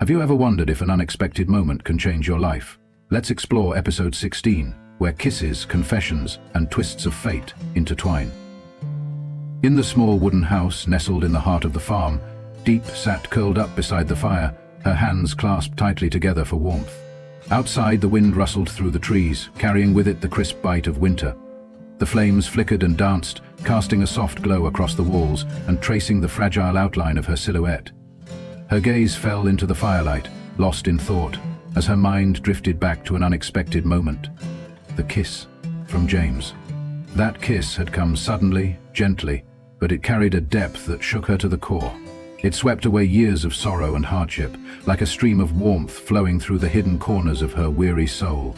Have you ever wondered if an unexpected moment can change your life? Let's explore episode 16, where kisses, confessions, and twists of fate intertwine. In the small wooden house nestled in the heart of the farm, Diep sat curled up beside the fire, her hands clasped tightly together for warmth. Outside, the wind rustled through the trees, carrying with it the crisp bite of winter. The flames flickered and danced, casting a soft glow across the walls and tracing the fragile outline of her silhouette. Her gaze fell into the firelight, lost in thought, as her mind drifted back to an unexpected moment. The kiss from James. That kiss had come suddenly, gently, but it carried a depth that shook her to the core. It swept away years of sorrow and hardship, like a stream of warmth flowing through the hidden corners of her weary soul.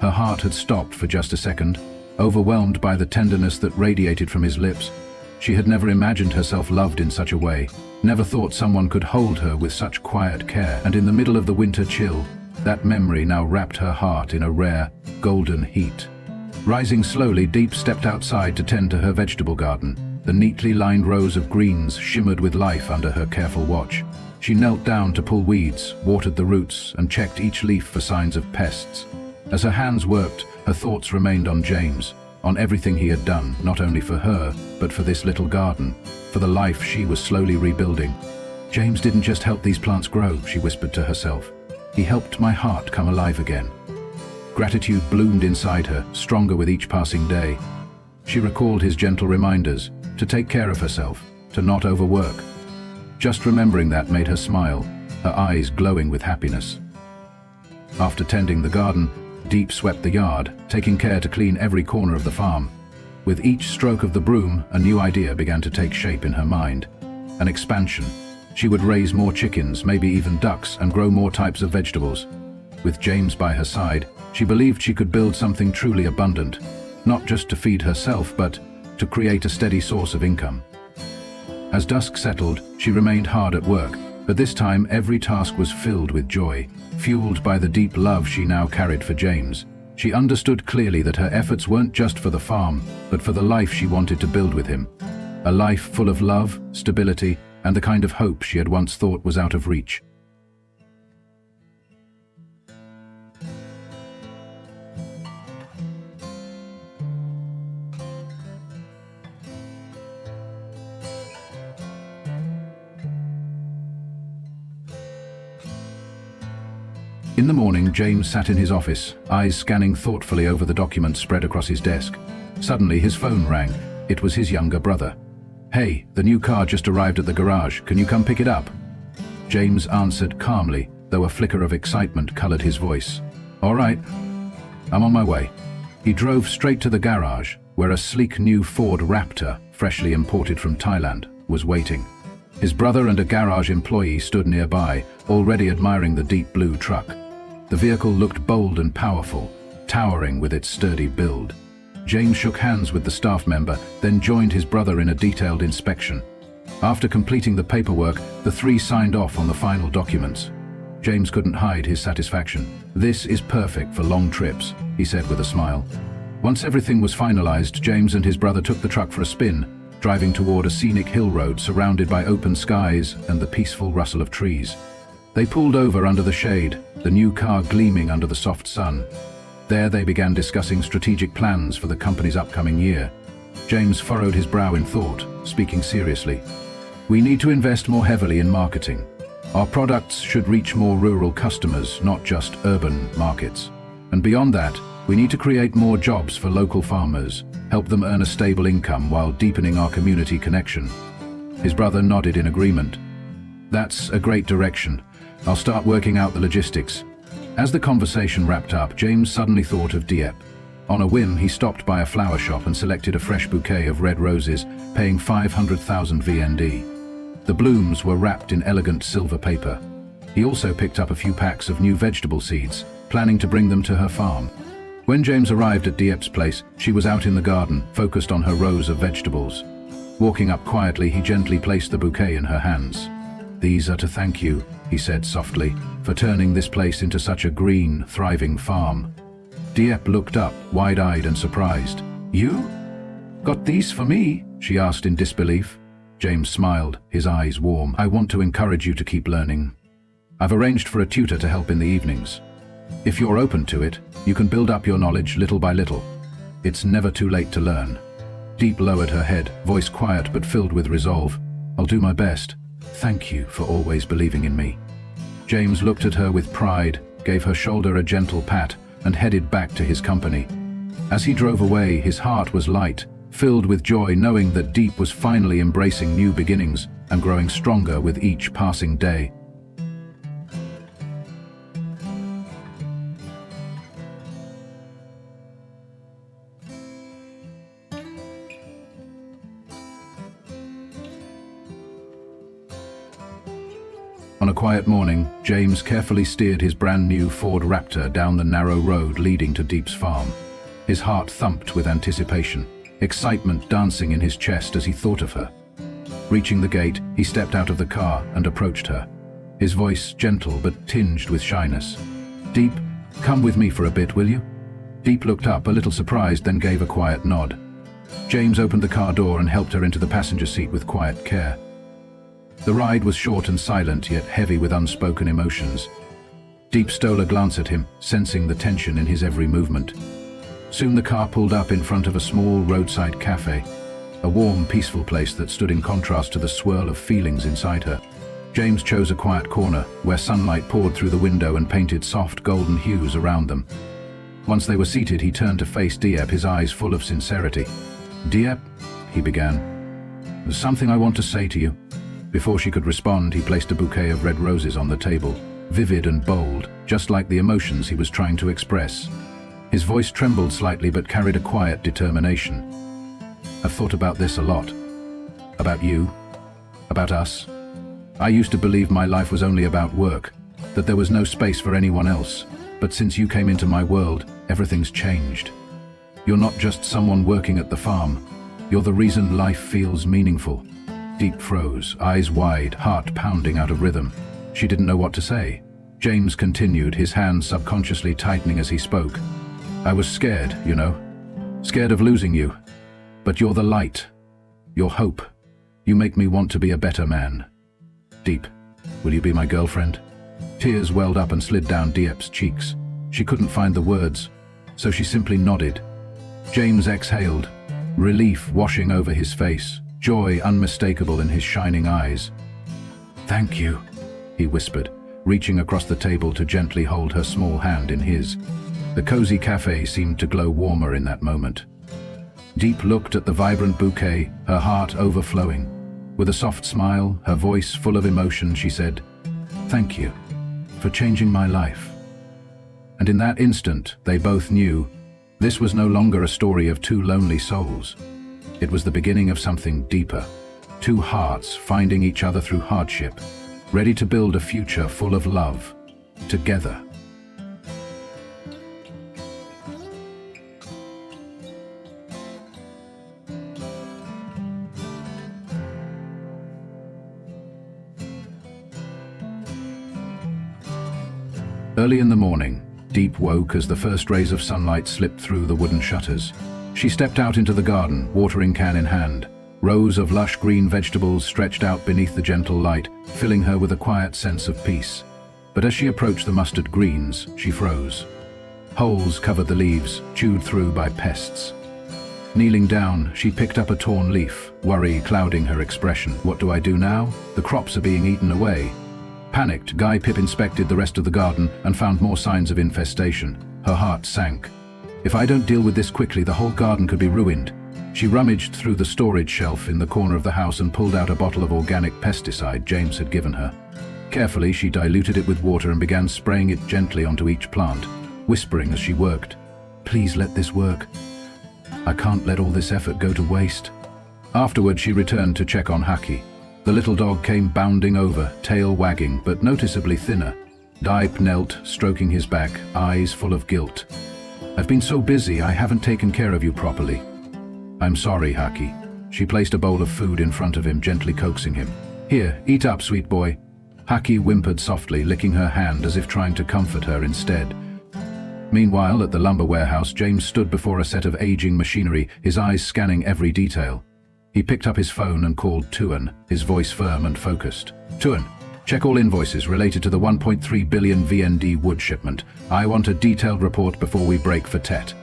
Her heart had stopped for just a second, overwhelmed by the tenderness that radiated from his lips. She had never imagined herself loved in such a way, never thought someone could hold her with such quiet care, and in the middle of the winter chill, that memory now wrapped her heart in a rare, golden heat. Rising slowly, Diep stepped outside to tend to her vegetable garden. The neatly lined rows of greens shimmered with life under her careful watch. She knelt down to pull weeds, watered the roots, and checked each leaf for signs of pests. As her hands worked, her thoughts remained on James, on everything he had done, not only for her, but for this little garden, for the life she was slowly rebuilding. James didn't just help these plants grow, she whispered to herself. He helped my heart come alive again. Gratitude bloomed inside her, stronger with each passing day. She recalled his gentle reminders, to take care of herself, to not overwork. Just remembering that made her smile, her eyes glowing with happiness. After tending the garden, Diep swept the yard, taking care to clean every corner of the farm. With each stroke of the broom, a new idea began to take shape in her mind. An expansion. She would raise more chickens, maybe even ducks, and grow more types of vegetables. With James by her side, she believed she could build something truly abundant, not just to feed herself, but to create a steady source of income. As dusk settled, she remained hard at work, but this time every task was filled with joy, fueled by the deep love she now carried for James. She understood clearly that her efforts weren't just for the farm, but for the life she wanted to build with him. A life full of love, stability, and the kind of hope she had once thought was out of reach. In the morning, James sat in his office, eyes scanning thoughtfully over the documents spread across his desk. Suddenly, his phone rang. It was his younger brother. "Hey, the new car just arrived at the garage. Can you come pick it up?" James answered calmly, though a flicker of excitement colored his voice. "All right, I'm on my way." He drove straight to the garage, where a sleek new Ford Raptor, freshly imported from Thailand, was waiting. His brother and a garage employee stood nearby, already admiring the deep blue truck. The vehicle looked bold and powerful, towering with its sturdy build. James shook hands with the staff member, then joined his brother in a detailed inspection. After completing the paperwork, the three signed off on the final documents. James couldn't hide his satisfaction. "This is perfect for long trips," he said with a smile. Once everything was finalized, James and his brother took the truck for a spin, driving toward a scenic hill road surrounded by open skies and the peaceful rustle of trees. They pulled over under the shade, the new car gleaming under the soft sun. There they began discussing strategic plans for the company's upcoming year. James furrowed his brow in thought, speaking seriously. "We need to invest more heavily in marketing. Our products should reach more rural customers, not just urban markets. And beyond that, we need to create more jobs for local farmers, help them earn a stable income while deepening our community connection." His brother nodded in agreement. "That's a great direction. I'll start working out the logistics." As the conversation wrapped up, James suddenly thought of Diep. On a whim, he stopped by a flower shop and selected a fresh bouquet of red roses, paying 500,000 VND. The blooms were wrapped in elegant silver paper. He also picked up a few packs of new vegetable seeds, planning to bring them to her farm. When James arrived at Diep's place, she was out in the garden, focused on her rows of vegetables. Walking up quietly, he gently placed the bouquet in her hands. "These are to thank you," he said softly, "for turning this place into such a green, thriving farm." Diep looked up, wide-eyed and surprised. "You? Got these for me?" she asked in disbelief. James smiled, his eyes warm. "I want to encourage you to keep learning. I've arranged for a tutor to help in the evenings. If you're open to it, you can build up your knowledge little by little. It's never too late to learn. Diep lowered her head, voice quiet but filled with resolve. I'll do my best. Thank you for always believing in me. James looked at her with pride, gave her shoulder a gentle pat, and headed back to his company. As he drove away, his heart was light, filled with joy knowing that Diep was finally embracing new beginnings and growing stronger with each passing day. On a quiet morning, James carefully steered his brand new Ford Raptor down the narrow road leading to Diep's farm. His heart thumped with anticipation, excitement dancing in his chest as he thought of her. Reaching the gate, he stepped out of the car and approached her, his voice gentle but tinged with shyness. Diep, come with me for a bit, will you? Diep looked up, a little surprised, then gave a quiet nod. James opened the car door and helped her into the passenger seat with quiet care. The ride was short and silent, yet heavy with unspoken emotions. Diep stole a glance at him, sensing the tension in his every movement. Soon the car pulled up in front of a small roadside cafe, a warm, peaceful place that stood in contrast to the swirl of feelings inside her. James chose a quiet corner, where sunlight poured through the window and painted soft golden hues around them. Once they were seated, he turned to face Diep, his eyes full of sincerity. Diep, he began, there's something I want to say to you. Before she could respond, he placed a bouquet of red roses on the table, vivid and bold, just like the emotions he was trying to express. His voice trembled slightly but carried a quiet determination. I've thought about this a lot. About you. About us. I used to believe my life was only about work, that there was no space for anyone else. But since you came into my world, everything's changed. You're not just someone working at the farm. You're the reason life feels meaningful. Diep froze, eyes wide, heart pounding out of rhythm. She didn't know what to say. James continued, his hands subconsciously tightening as he spoke. I was scared, you know. Scared of losing you. But you're the light. Your hope. You make me want to be a better man. Diep, will you be my girlfriend? Tears welled up and slid down Diep's cheeks. She couldn't find the words, so she simply nodded. James exhaled, relief washing over his face, joy unmistakable in his shining eyes. Thank you, he whispered, reaching across the table to gently hold her small hand in his. The cozy cafe seemed to glow warmer in that moment. Diep looked at the vibrant bouquet, her heart overflowing. With a soft smile, her voice full of emotion, she said, "Thank you for changing my life." And in that instant, they both knew this was no longer a story of two lonely souls. It was the beginning of something deeper. Two hearts finding each other through hardship, ready to build a future full of love, together. Early in the morning, Diep woke as the first rays of sunlight slipped through the wooden shutters. She stepped out into the garden, watering can in hand. Rows of lush green vegetables stretched out beneath the gentle light, filling her with a quiet sense of peace. But as she approached the mustard greens, she froze. Holes covered the leaves, chewed through by pests. Kneeling down, she picked up a torn leaf, worry clouding her expression. What do I do now? The crops are being eaten away. Panicked, Pip inspected the rest of the garden and found more signs of infestation. Her heart sank. If I don't deal with this quickly, the whole garden could be ruined. She rummaged through the storage shelf in the corner of the house and pulled out a bottle of organic pesticide James had given her. Carefully, she diluted it with water and began spraying it gently onto each plant, whispering as she worked, "Please let this work. I can't let all this effort go to waste." Afterward, she returned to check on Haki. The little dog came bounding over, tail wagging, but noticeably thinner. Diep knelt, stroking his back, eyes full of guilt. "I've been so busy, I haven't taken care of you properly." "I'm sorry, Haki." She placed a bowl of food in front of him, gently coaxing him. "Here, eat up, sweet boy." Haki whimpered softly, licking her hand as if trying to comfort her instead. Meanwhile, at the lumber warehouse, James stood before a set of aging machinery, his eyes scanning every detail. He picked up his phone and called Tuan, his voice firm and focused. "Tuan, Check all invoices related to the 1.3 billion VND wood shipment. I want a detailed report before we break for Tet.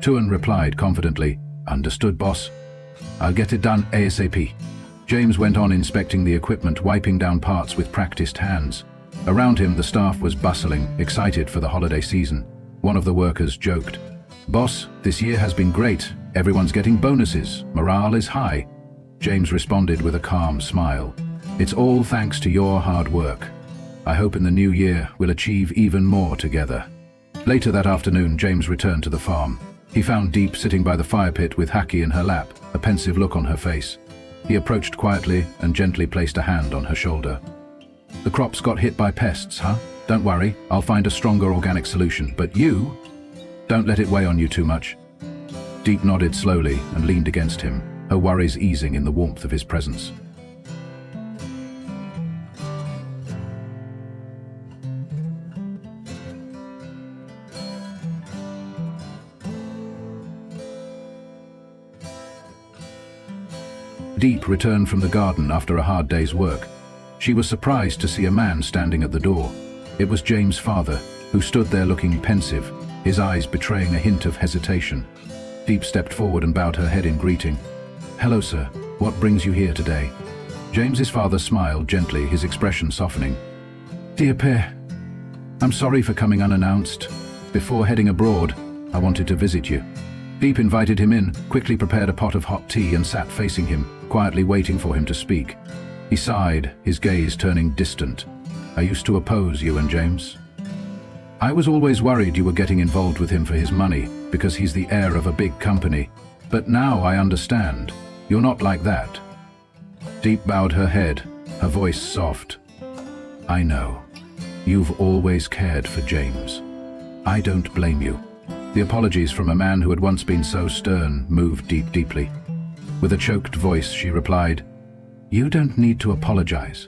Tuan replied confidently, "Understood, boss. I'll get it done ASAP." James went on inspecting the equipment, wiping down parts with practiced hands. Around him, the staff was bustling, excited for the holiday season. One of the workers joked, "Boss, this year has been great. Everyone's getting bonuses. Morale is high." James responded with a calm smile. "It's all thanks to your hard work. I hope in the new year we'll achieve even more together." Later that afternoon, James returned to the farm. He found Diep sitting by the fire pit with Haki in her lap, a pensive look on her face. He approached quietly and gently placed a hand on her shoulder. "The crops got hit by pests, huh? Don't worry, I'll find a stronger organic solution. But you? Don't let it weigh on you too much." Diep nodded slowly and leaned against him, her worries easing in the warmth of his presence. Diep returned from the garden after a hard day's work. She was surprised to see a man standing at the door. It was James' father, who stood there looking pensive, his eyes betraying a hint of hesitation. Diep stepped forward and bowed her head in greeting. "Hello, sir. What brings you here today?" James's father smiled gently, his expression softening. "Dear Père, I'm sorry for coming unannounced. Before heading abroad, I wanted to visit you." Diep invited him in, quickly prepared a pot of hot tea and sat facing him, quietly waiting for him to speak. He sighed, his gaze turning distant. "I used to oppose you and James. I was always worried you were getting involved with him for his money, because he's the heir of a big company. But now I understand. You're not like that." Diep bowed her head, her voice soft. "I know. You've always cared for James. I don't blame you." The apologies from a man who had once been so stern moved Diep deeply. With a choked voice, she replied, "You don't need to apologize.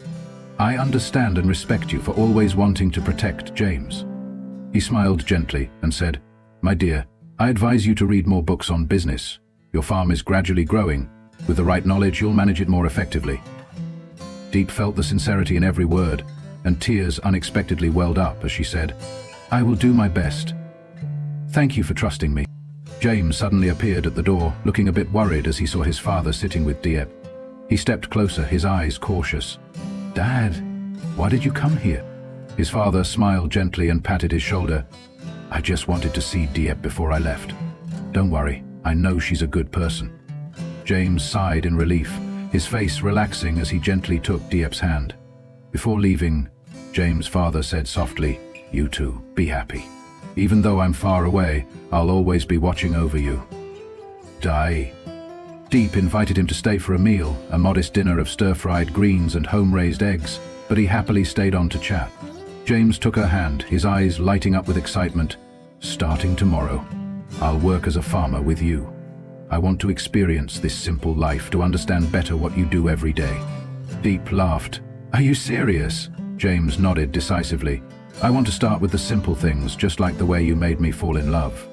I understand and respect you for always wanting to protect James." He smiled gently and said, "My dear, I advise you to read more books on business. Your farm is gradually growing. With the right knowledge, you'll manage it more effectively." Diep felt the sincerity in every word, and tears unexpectedly welled up as she said, "I will do my best. Thank you for trusting me." James suddenly appeared at the door, looking a bit worried as he saw his father sitting with Diep. He stepped closer, his eyes cautious. "Dad, why did you come here?" His father smiled gently and patted his shoulder. "I just wanted to see Diep before I left. Don't worry, I know she's a good person." James sighed in relief, his face relaxing as he gently took Diep's hand. Before leaving, James' father said softly, "You two, be happy. Even though I'm far away, I'll always be watching over you. Die." Diep invited him to stay for a meal, a modest dinner of stir-fried greens and home-raised eggs, but he happily stayed on to chat. James took her hand, his eyes lighting up with excitement. "Starting tomorrow, I'll work as a farmer with you. I want to experience this simple life, to understand better what you do every day." Diep laughed. "Are you serious?" James nodded decisively. "I want to start with the simple things, just like the way you made me fall in love."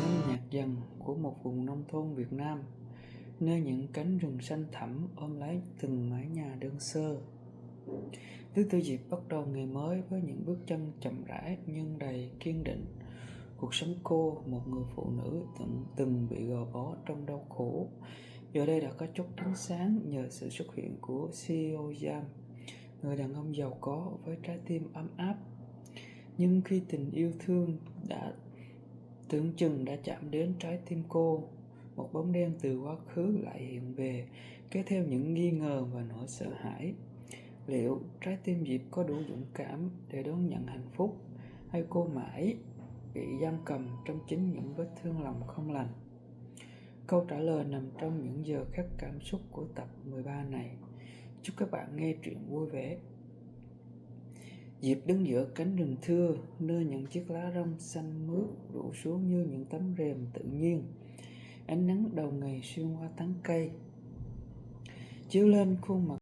Năm nhạc dần của một vùng nông thôn Việt Nam, nơi những cánh rừng xanh thẳm ôm lấy từng mái nhà đơn sơ. Ly Tu Diep bắt đầu ngày mới với những bước chân chậm rãi nhưng đầy kiên định. Cuộc sống cô, một người phụ nữ từng bị gò bó trong đau khổ, giờ đây đã có chút ánh sáng nhờ sự xuất hiện của CEO Diệp, người đàn ông giàu có với trái tim ấm áp. Nhưng khi tình yêu thương đã tưởng chừng đã chạm đến trái tim cô, một bóng đen từ quá khứ lại hiện về, kéo theo những nghi ngờ và nỗi sợ hãi. Liệu trái tim Diệp có đủ dũng cảm để đón nhận hạnh phúc, hay cô mãi bị giam cầm trong chính những vết thương lòng không lành? Câu trả lời nằm trong những giờ khắc cảm xúc của tập 13 này. Chúc các bạn nghe truyện vui vẻ. Diệp đứng giữa cánh rừng thưa, nơi những chiếc lá rong xanh mướt rủ xuống như những tấm rèm tự nhiên. Ánh nắng đầu ngày xuyên qua tán cây, chiếu lên khuôn mặt